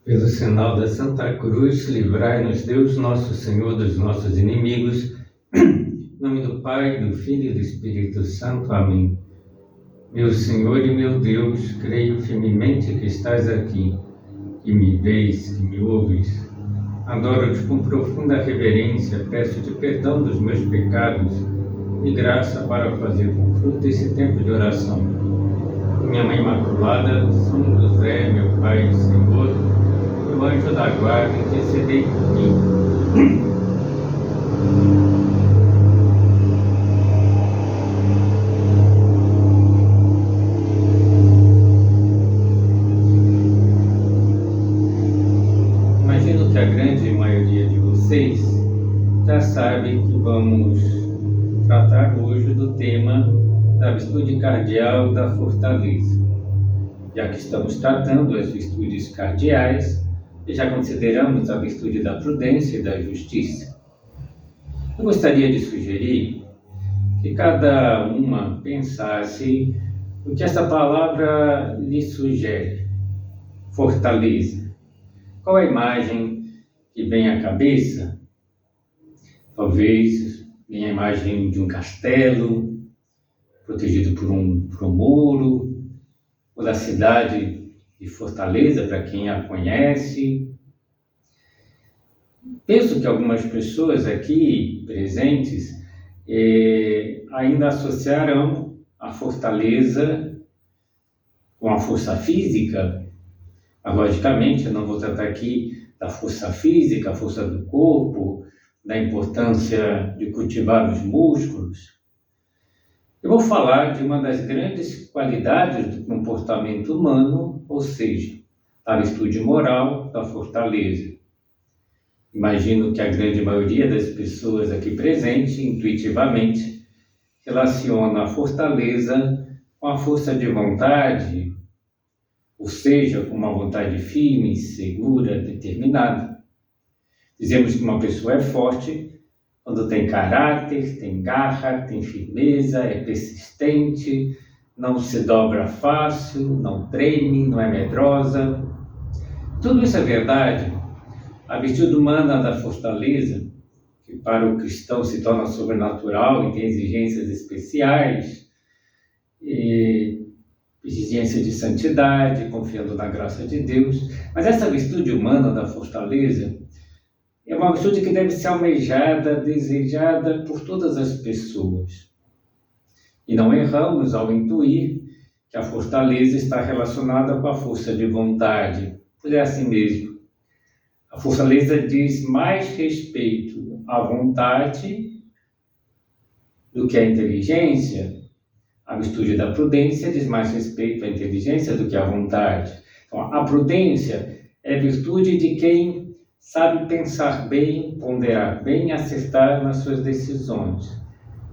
Pelo sinal da Santa Cruz, livrai-nos Deus, nosso Senhor, dos nossos inimigos. Em nome do Pai, do Filho e do Espírito Santo. Amém. Meu Senhor e meu Deus, creio firmemente que estás aqui, que me vês, que me ouves. Adoro-te com profunda reverência, peço-te perdão dos meus pecados e graça para fazer com fruto esse tempo de oração. Minha Mãe Imaculada, São José, meu Pai e Senhor, meu anjo da guarda, intercedei por mim. Imagino que a grande maioria de vocês já sabe que vamos tratar hoje do tema da virtude cardeal da fortaleza. Já que estamos tratando as virtudes cardeais, e já consideramos a virtude da prudência e da justiça, eu gostaria de sugerir que cada uma pensasse o que essa palavra lhe sugere. Fortaleza. Qual a imagem que vem à cabeça? Talvez venha a imagem de um castelo protegido por um muro, ou da cidade de Fortaleza, para quem a conhece. Penso que algumas pessoas aqui presentes ainda associarão a fortaleza com a força física. Logicamente, eu não vou tratar aqui da força física, a força do corpo, da importância de cultivar os músculos. Eu vou falar de uma das grandes qualidades do comportamento humano, ou seja, da virtude moral da fortaleza. Imagino que a grande maioria das pessoas aqui presentes, intuitivamente, relaciona a fortaleza com a força de vontade, ou seja, com uma vontade firme, segura, determinada. Dizemos que uma pessoa é forte quando tem caráter, tem garra, tem firmeza, é persistente, não se dobra fácil, não treme, não é medrosa. Tudo isso é verdade. A virtude humana da fortaleza, que para o cristão se torna sobrenatural e tem exigências especiais, exigência de santidade, confiando na graça de Deus. Mas essa virtude humana da fortaleza é uma virtude que deve ser almejada, desejada por todas as pessoas. E não erramos ao intuir que a fortaleza está relacionada com a força de vontade. Pois é assim mesmo. A fortaleza diz mais respeito à vontade do que à inteligência. A virtude da prudência diz mais respeito à inteligência do que à vontade. Então, a prudência é virtude de quem sabe pensar bem, ponderar bem, acertar nas suas decisões.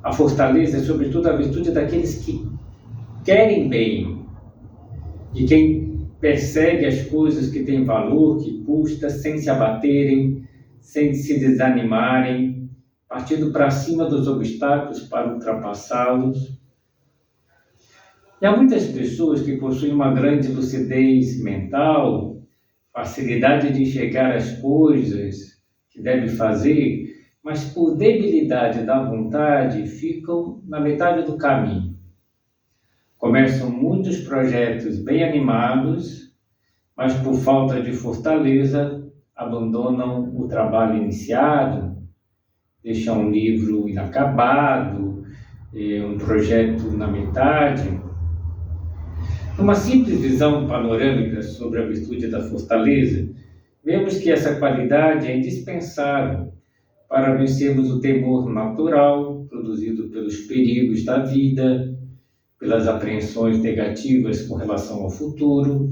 A fortaleza é, sobretudo, a virtude daqueles que querem bem, de quem persegue as coisas que têm valor, que custa, sem se abaterem, sem se desanimarem, partindo para cima dos obstáculos para ultrapassá-los. E há muitas pessoas que possuem uma grande lucidez mental, facilidade de enxergar as coisas que devem fazer, mas por debilidade da vontade ficam na metade do caminho. Começam muitos projetos bem animados, mas por falta de fortaleza abandonam o trabalho iniciado, deixam um livro inacabado, um projeto na metade. Numa simples visão panorâmica sobre a virtude da fortaleza, vemos que essa qualidade é indispensável para vencermos o temor natural produzido pelos perigos da vida, pelas apreensões negativas com relação ao futuro.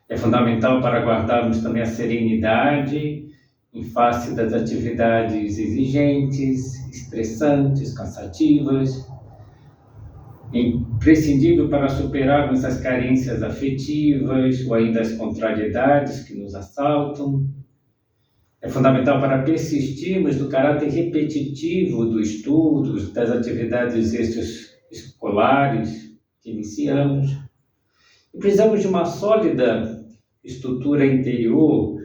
É fundamental para guardarmos também a serenidade em face das atividades exigentes, estressantes, cansativas. Imprescindível para superarmos as carências afetivas ou ainda as contrariedades que nos assaltam. É fundamental para persistirmos no caráter repetitivo do estudo, das atividades extraescolares que iniciamos. E precisamos de uma sólida estrutura interior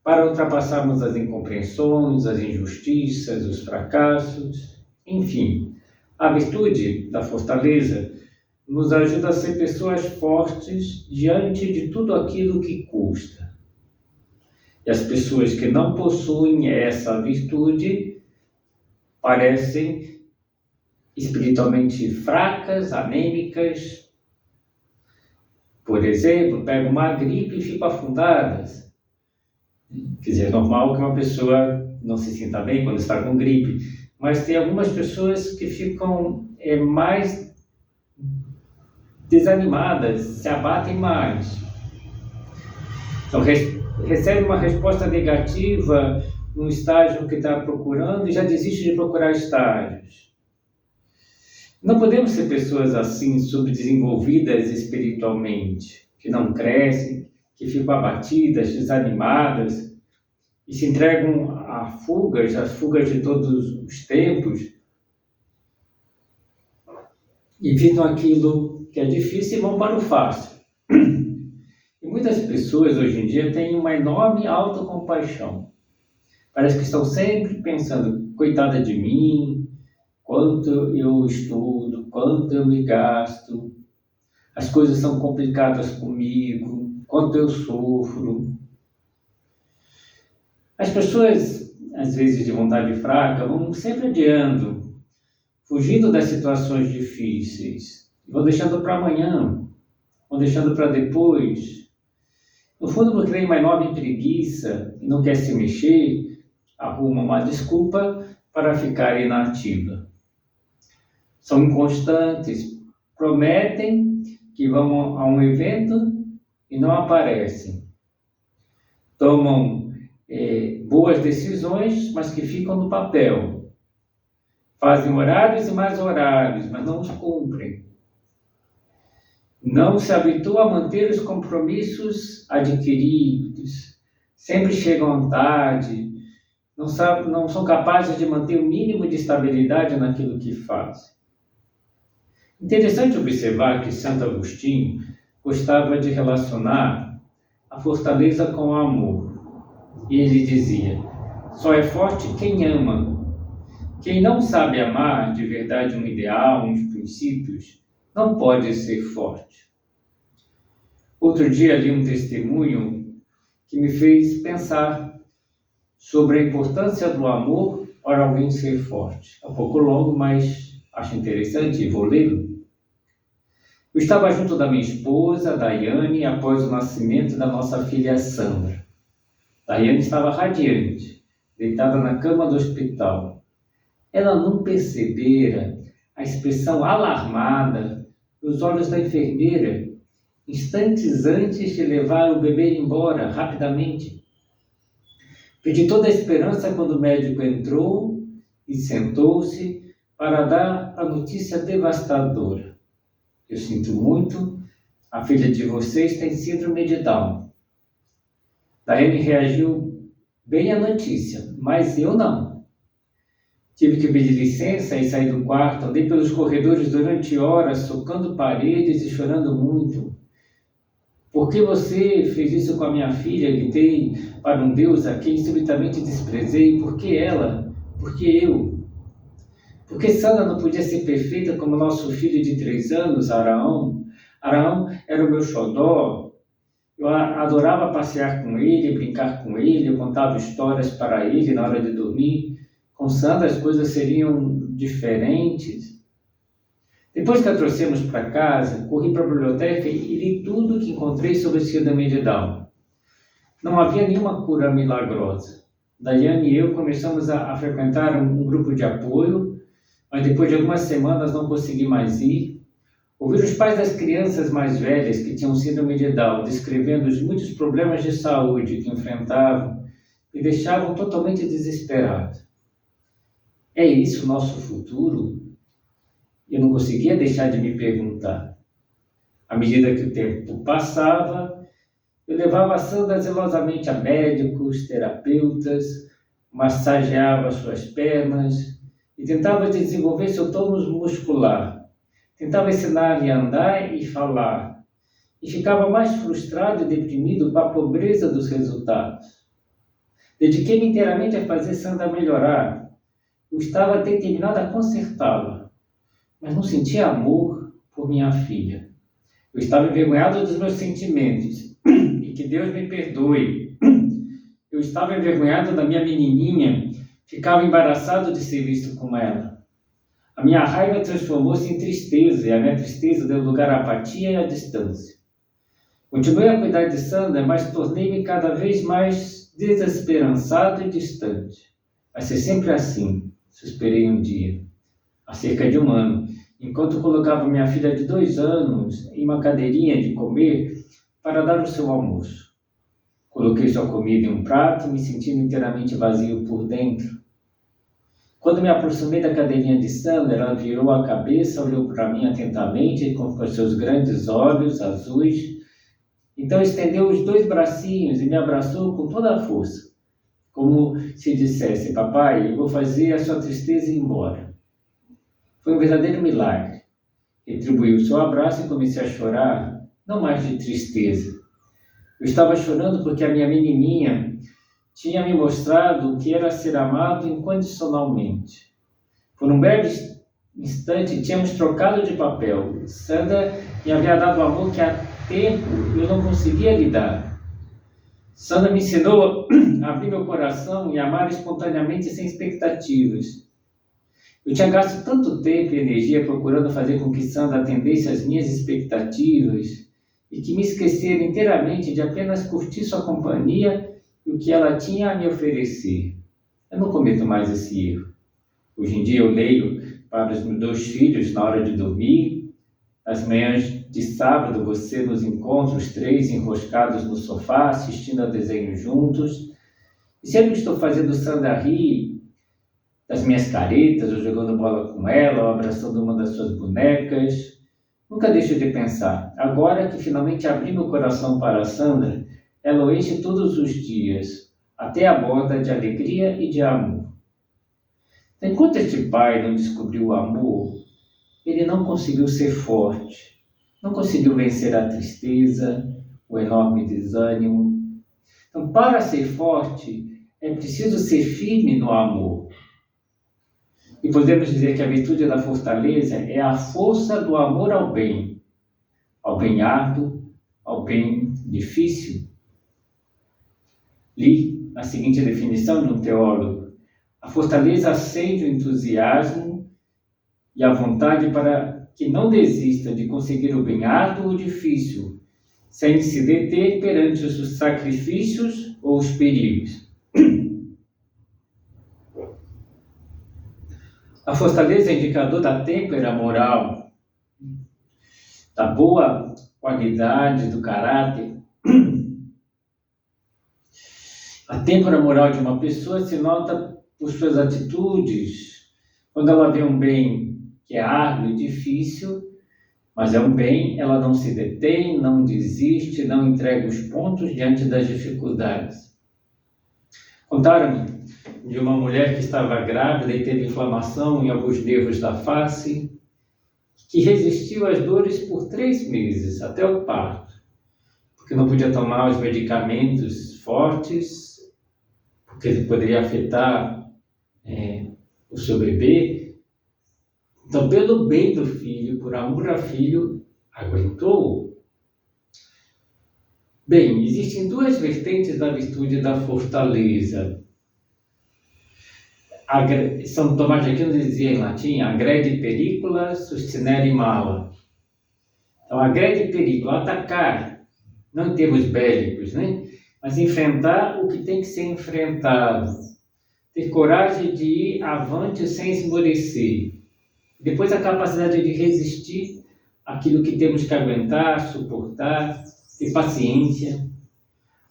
para ultrapassarmos as incompreensões, as injustiças, os fracassos, enfim. A virtude da fortaleza nos ajuda a ser pessoas fortes diante de tudo aquilo que custa. E as pessoas que não possuem essa virtude parecem espiritualmente fracas, anêmicas. Por exemplo, pegam uma gripe e ficam afundadas. Quer dizer, é normal que uma pessoa não se sinta bem quando está com gripe, mas tem algumas pessoas que ficam mais desanimadas, se abatem mais. Então, recebe uma resposta negativa no estágio que está procurando e já desiste de procurar estágios. Não podemos ser pessoas assim, subdesenvolvidas espiritualmente, que não crescem, que ficam abatidas, desanimadas e se entregam às fugas de todos os tempos, evitam aquilo que é difícil e vão para o fácil. E muitas pessoas hoje em dia têm uma enorme autocompaixão. Parece que estão sempre pensando, coitada de mim, quanto eu estudo, quanto eu me gasto, as coisas são complicadas comigo, quanto eu sofro. As pessoas, às vezes de vontade fraca, vão sempre adiando, fugindo das situações difíceis, vão deixando para amanhã, vão deixando para depois. No fundo, porque tem uma enorme preguiça e não quer se mexer, arruma uma desculpa para ficar inativa. São inconstantes, prometem que vão a um evento e não aparecem. Tomam boas decisões, mas que ficam no papel. Fazem horários e mais horários, mas não os cumprem. Não se habituam a manter os compromissos adquiridos. Sempre chegam tarde, não são capazes de manter o mínimo de estabilidade naquilo que fazem. Interessante observar que Santo Agostinho gostava de relacionar a fortaleza com o amor. E ele dizia, só é forte quem ama. Quem não sabe amar de verdade um ideal, uns princípios, não pode ser forte. Outro dia li um testemunho que me fez pensar sobre a importância do amor para alguém ser forte. É um pouco longo, mas acho interessante e vou lê-lo. Eu estava junto da minha esposa, Daiane, após o nascimento da nossa filha Sandra. Daiane estava radiante, deitada na cama do hospital. Ela não percebera a expressão alarmada nos olhos da enfermeira, instantes antes de levar o bebê embora, rapidamente. Perdi toda a esperança quando o médico entrou e sentou-se para dar a notícia devastadora. Eu sinto muito, a filha de vocês tem síndrome de Down. Daiane reagiu bem à notícia, mas eu não. Tive que pedir licença e sair do quarto, andei pelos corredores durante horas, socando paredes e chorando muito. Por que você fez isso com a minha filha? Gritei para um Deus a quem subitamente desprezei. Por que ela? Por que eu? Por que Sandra não podia ser perfeita como nosso filho de 3 anos, Araão? Araão era o meu xodó. Eu adorava passear com ele, brincar com ele, eu contava histórias para ele na hora de dormir. Com Sandra as coisas seriam diferentes. Depois que a trouxemos para casa, corri para a biblioteca e li tudo que encontrei sobre síndrome de Down. Não havia nenhuma cura milagrosa. Daiane e eu começamos a frequentar um grupo de apoio, mas depois de algumas semanas não consegui mais ir. Ouvir os pais das crianças mais velhas que tinham síndrome de Down descrevendo os muitos problemas de saúde que enfrentavam me deixavam totalmente desesperado. É isso o nosso futuro? Eu não conseguia deixar de me perguntar. À medida que o tempo passava, eu levava a Sandra zelosamente a médicos, terapeutas, massageava suas pernas e tentava desenvolver seu tônus muscular. Tentava ensinar-lhe a andar e falar. e ficava mais frustrado e deprimido com a pobreza dos resultados. Dediquei-me inteiramente a fazer Sandra melhorar. Eu estava determinado a consertá-la, mas não sentia amor por minha filha. Eu estava envergonhado dos meus sentimentos, e que Deus me perdoe. Eu estava envergonhado da minha menininha, ficava embaraçado de ser visto com ela. A minha raiva transformou-se em tristeza, e a minha tristeza deu lugar à apatia e à distância. Continuei a cuidar de Sandra, mas tornei-me cada vez mais desesperançado e distante. Vai ser sempre assim, suspirei um dia, há cerca de 1 ano, enquanto colocava minha filha de 2 anos em uma cadeirinha de comer para dar o seu almoço. Coloquei sua comida em um prato, me sentindo inteiramente vazio por dentro. Quando me aproximei da cadeirinha de Sandra, ela virou a cabeça, olhou para mim atentamente com seus grandes olhos azuis. Então estendeu os 2 bracinhos e me abraçou com toda a força, como se dissesse: papai, eu vou fazer a sua tristeza ir embora. Foi um verdadeiro milagre. Retribuí o seu abraço e comecei a chorar, não mais de tristeza. Eu estava chorando porque a minha menininha tinha me mostrado o que era ser amado incondicionalmente. Por um breve instante, tínhamos trocado de papel. Sandra me havia dado amor que há tempo eu não conseguia lhe dar. Sandra me ensinou a abrir meu coração e amar espontaneamente sem expectativas. Eu tinha gasto tanto tempo e energia procurando fazer com que Sandra atendesse às minhas expectativas e que me esquecera inteiramente de apenas curtir sua companhia e o que ela tinha a me oferecer. Eu não cometo mais esse erro. Hoje em dia eu leio para os meus 2 filhos na hora de dormir. Nas manhãs de sábado você nos encontra os 3 enroscados no sofá, assistindo a desenho juntos. E sempre estou fazendo Sandra rir das minhas caretas, ou jogando bola com ela, ou abraçando uma das suas bonecas. Nunca deixo de pensar, agora que finalmente abri meu coração para a Sandra, ela o enche todos os dias, até a borda de alegria e de amor. Enquanto este pai não descobriu o amor, ele não conseguiu ser forte, não conseguiu vencer a tristeza, o enorme desânimo. Então, para ser forte, é preciso ser firme no amor. E podemos dizer que a virtude da fortaleza é a força do amor ao bem árduo, ao bem difícil. Li a seguinte definição de um teólogo: a fortaleza acende o entusiasmo e a vontade para que não desista de conseguir o bem árduo ou difícil, sem se deter perante os sacrifícios ou os perigos. A fortaleza é indicador da têmpera moral, da boa qualidade do caráter. A têmpera moral de uma pessoa se nota por suas atitudes. Quando ela vê um bem que é árduo e difícil, mas é um bem, ela não se detém, não desiste, não entrega os pontos diante das dificuldades. Contaram-me de uma mulher que estava grávida e teve inflamação em alguns nervos da face, que resistiu às dores por 3 meses, até o parto, porque não podia tomar os medicamentos fortes, porque poderia afetar o seu bebê. Então, pelo bem do filho, por amor ao filho, aguentou. Bem, existem 2 vertentes da virtude da fortaleza. São Tomás de Aquino dizia em latim: agrede pericula, sustinere mala. Então, agrede pericula, atacar, não em termos bélicos, né? Mas enfrentar o que tem que ser enfrentado. Ter coragem de ir avante sem esmorecer. Depois a capacidade de resistir àquilo que temos que aguentar, suportar, ter paciência.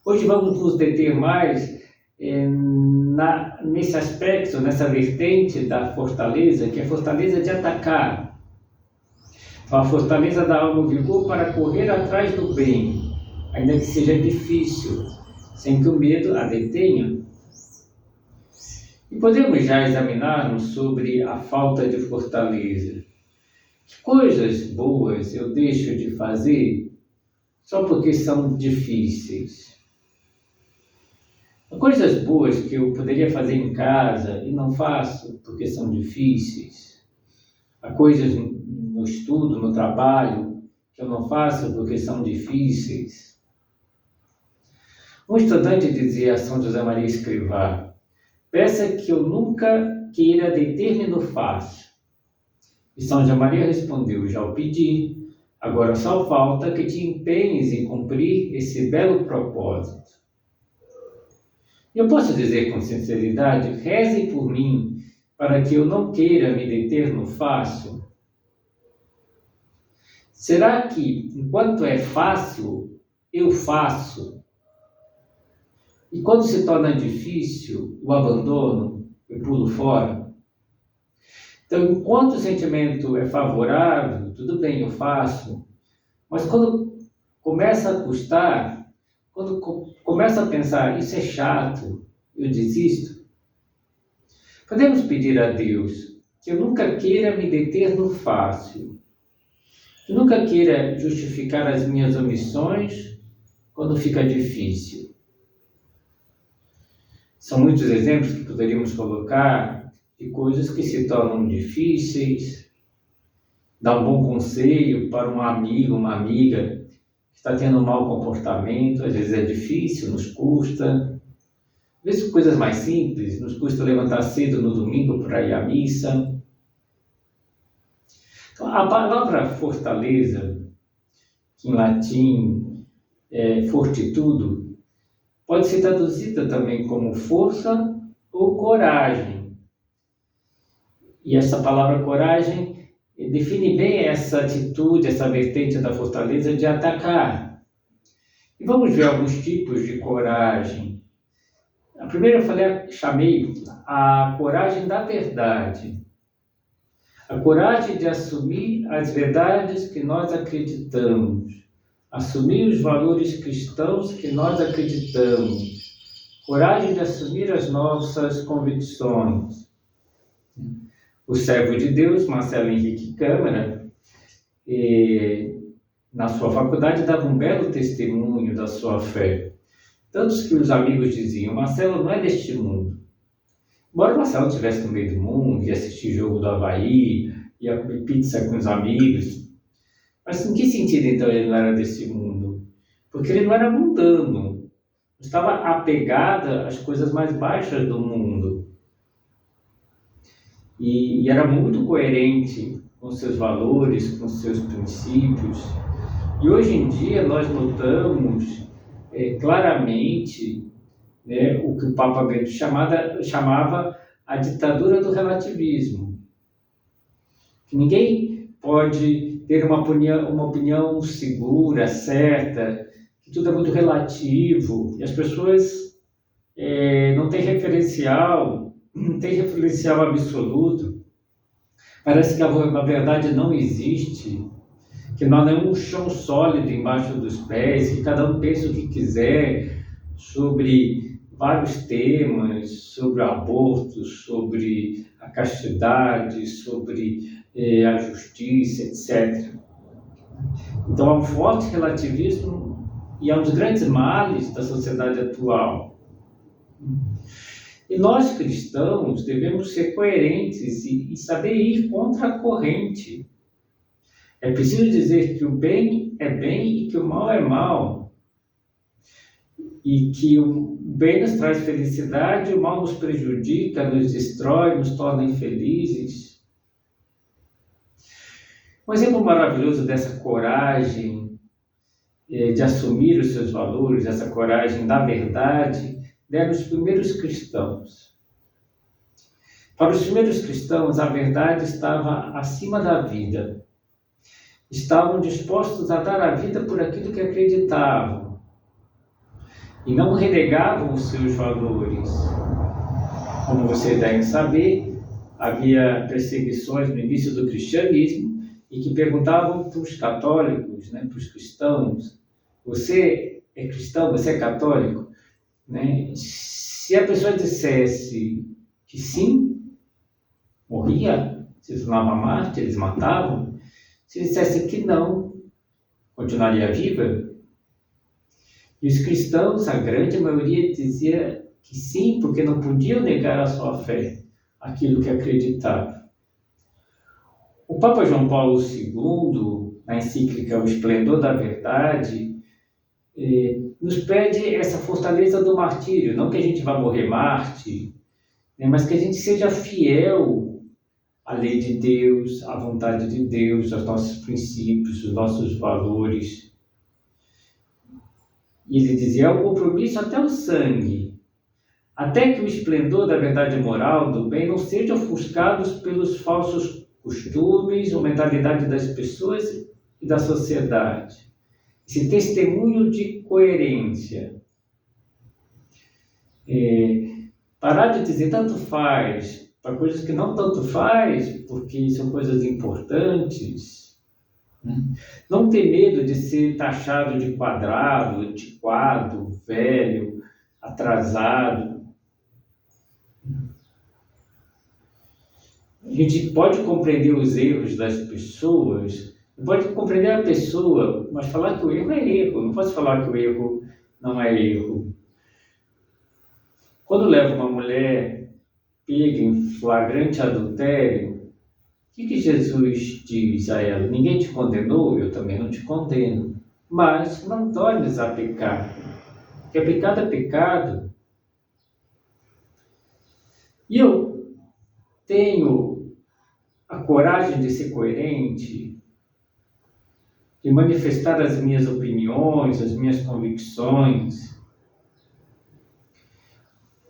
Hoje vamos nos deter mais nesse aspecto, nessa vertente da fortaleza, que é a fortaleza de atacar. Então, a fortaleza dá ao vigor para correr atrás do bem, ainda que seja difícil, sem que o medo a detenha. E podemos já examinar sobre a falta de fortaleza. Que coisas boas eu deixo de fazer só porque são difíceis. Há coisas boas que eu poderia fazer em casa e não faço porque são difíceis. Há coisas no estudo, no trabalho, que eu não faço porque são difíceis. Um estudante dizia a São José Maria Escrivá: peça que eu nunca queira deter-me no fácil. E São José Maria respondeu: já o pedi, agora só falta que te empenhes em cumprir esse belo propósito. Eu posso dizer com sinceridade: reze por mim, para que eu não queira me deter no fácil. Será que, enquanto é fácil, eu faço? E quando se torna difícil, o abandono, eu pulo fora? Então, enquanto o sentimento é favorável, tudo bem, eu faço. Mas quando começa a custar, quando começa a pensar, isso é chato, eu desisto. Podemos pedir a Deus que eu nunca queira me deter no fácil, que eu nunca queira justificar as minhas omissões quando fica difícil. São muitos exemplos que poderíamos colocar de coisas que se tornam difíceis. Dar um bom conselho para um amigo, uma amiga que está tendo um mau comportamento, às vezes é difícil, nos custa. Às vezes coisas mais simples, nos custa levantar cedo no domingo para ir à missa. Então, a palavra fortaleza, que em latim é fortitudo, pode ser traduzida também como força ou coragem. E essa palavra coragem define bem essa atitude, essa vertente da fortaleza de atacar. E vamos ver alguns tipos de coragem. A primeira eu chamei a coragem da verdade. A coragem de assumir as verdades que nós acreditamos. Assumir os valores cristãos que nós acreditamos. Coragem de assumir as nossas convicções. O servo de Deus, Marcelo Henrique Câmara, na sua faculdade, dava um belo testemunho da sua fé. Tantos que os amigos diziam: Marcelo não é deste mundo. Embora Marcelo estivesse no meio do mundo, ia assistir jogo do Avaí, ia comer pizza com os amigos. Mas em que sentido, então, ele não era desse mundo? Porque ele não era mundano, estava apegado às coisas mais baixas do mundo. E era muito coerente com seus valores, com seus princípios. E hoje em dia nós notamos claramente o que o Papa Bento chamava a ditadura do relativismo. Que ninguém pode ter uma opinião segura, certa, que tudo é muito relativo, e as pessoas não têm referencial, não tem referencial absoluto. Parece que a verdade não existe, que não há um chão sólido embaixo dos pés, que cada um pensa o que quiser sobre vários temas, sobre o aborto, sobre a castidade, sobre a justiça, etc. Então há um forte relativismo e é um dos grandes males da sociedade atual. E nós cristãos devemos ser coerentes e saber ir contra a corrente. É preciso dizer que o bem é bem e que o mal é mal. E que o bem nos traz felicidade, o mal nos prejudica, nos destrói, nos torna infelizes. Um exemplo maravilhoso dessa coragem de assumir os seus valores, essa coragem da verdade, deram os primeiros cristãos. Para os primeiros cristãos, a verdade estava acima da vida. Estavam dispostos a dar a vida por aquilo que acreditavam. E não renegavam os seus valores. Como vocês devem saber, havia perseguições no início do cristianismo e que perguntavam para os católicos, para os cristãos: você é cristão, você é católico? Se a pessoa dissesse que sim, morria, se tornava mártir, eles matavam. Se dissesse que não, continuaria viva, E os cristãos, a grande maioria, dizia que sim, porque não podiam negar a sua fé, aquilo que acreditavam. O Papa João Paulo II, na encíclica O Esplendor da Verdade, nos pede essa fortaleza do martírio, não que a gente vá morrer mártir, né, mas que a gente seja fiel à lei de Deus, à vontade de Deus, aos nossos princípios, aos nossos valores. E ele dizia, é um compromisso até o sangue, até que o esplendor da verdade moral, do bem, não seja ofuscado pelos falsos costumes ou mentalidade das pessoas e da sociedade. Esse testemunho de coerência. Parar de dizer tanto faz para coisas que não tanto faz, porque são coisas importantes. Não ter medo de ser taxado de quadrado, antiquado, velho, atrasado. A gente pode compreender os erros das pessoas, pode compreender a pessoa, mas falar que o erro é erro. Não posso falar que o erro não é erro. Quando leva uma mulher pega em flagrante adultério, o que Jesus diz a ela? Ninguém te condenou, eu também não te condeno. Mas não tornes a pecar, porque pecado é pecado. E eu tenho a coragem de ser coerente, de manifestar as minhas opiniões, as minhas convicções.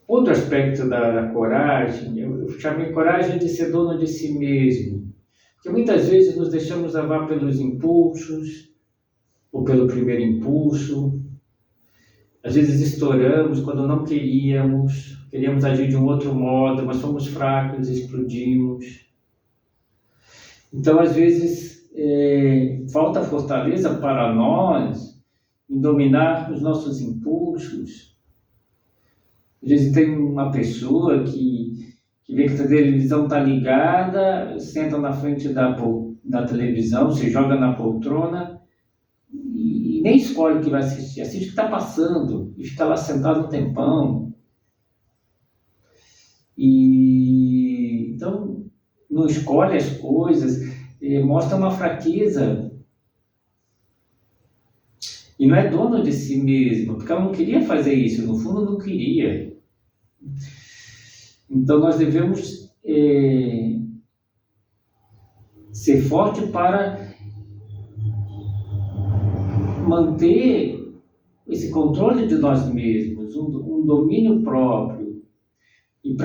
Outro aspecto da coragem, eu chamei coragem de ser dono de si mesmo. Porque muitas vezes nos deixamos levar pelos impulsos, ou pelo primeiro impulso. Às vezes estouramos quando não queríamos agir de um outro modo, mas fomos fracos e explodimos. Então, às vezes, falta fortaleza para nós em dominar os nossos impulsos. Às vezes tem uma pessoa que vê que a televisão está ligada, senta na frente da televisão, se joga na poltrona e nem escolhe o que vai assistir, assiste o que está passando e fica lá sentado um tempão. E então não escolhe as coisas, mostra uma fraqueza. E não é dono de si mesmo, porque ela não queria fazer isso, no fundo não queria. Então nós devemos ser forte para manter esse controle de nós mesmos, um domínio próprio. E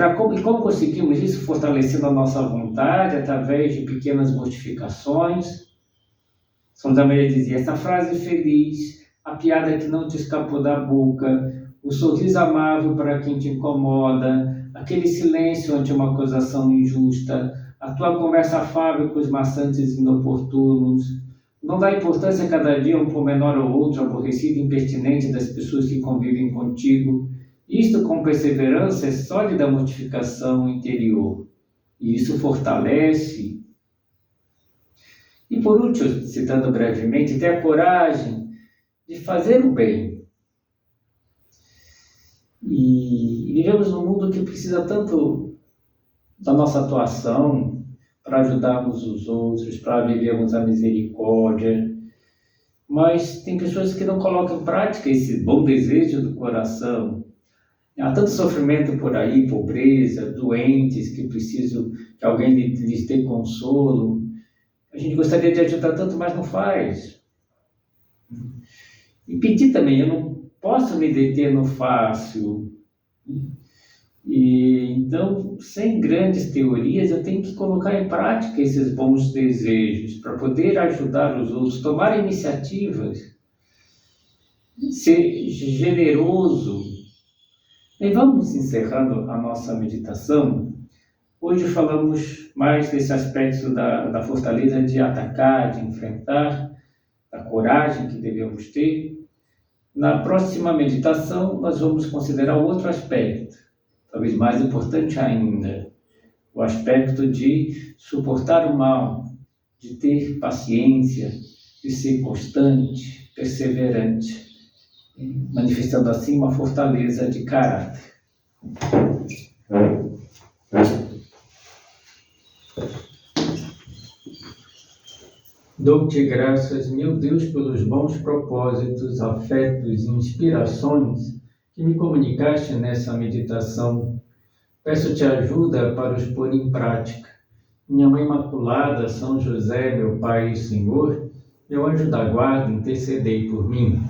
como conseguimos isso? Fortalecendo a nossa vontade através de pequenas mortificações. São José Maria dizia, essa frase feliz, a piada que não te escapou da boca, o sorriso amável para quem te incomoda, aquele silêncio ante uma acusação injusta, a tua conversa afável com os maçantes inoportunos, não dá importância a cada dia um pormenor ou outro aborrecido e impertinente das pessoas que convivem contigo. Isto, com perseverança, é sólida mortificação interior. E isso fortalece. E por último, citando brevemente, ter a coragem de fazer o bem. E vivemos num mundo que precisa tanto da nossa atuação para ajudarmos os outros, para vivermos a misericórdia. Mas tem pessoas que não colocam em prática esse bom desejo do coração. Há tanto sofrimento por aí, pobreza, doentes que precisam que alguém lhes dê consolo. A gente gostaria de ajudar tanto, mas não faz. E pedir também, eu não posso me deter no fácil. Então, sem grandes teorias, eu tenho que colocar em prática esses bons desejos para poder ajudar os outros, tomar iniciativas, ser generoso. E vamos encerrando a nossa meditação. Hoje falamos mais desse aspecto da fortaleza de atacar, de enfrentar, da coragem que devemos ter. Na próxima meditação, nós vamos considerar outro aspecto, talvez mais importante ainda, o aspecto de suportar o mal, de ter paciência, de ser constante, perseverante. manifestando assim uma fortaleza de caráter. Dou-te graças, meu Deus, pelos bons propósitos, afetos e inspirações que me comunicaste nessa meditação. Peço-te ajuda para os pôr em prática. Minha Mãe Imaculada, São José, meu Pai e Senhor, meu anjo da guarda, intercedei por mim.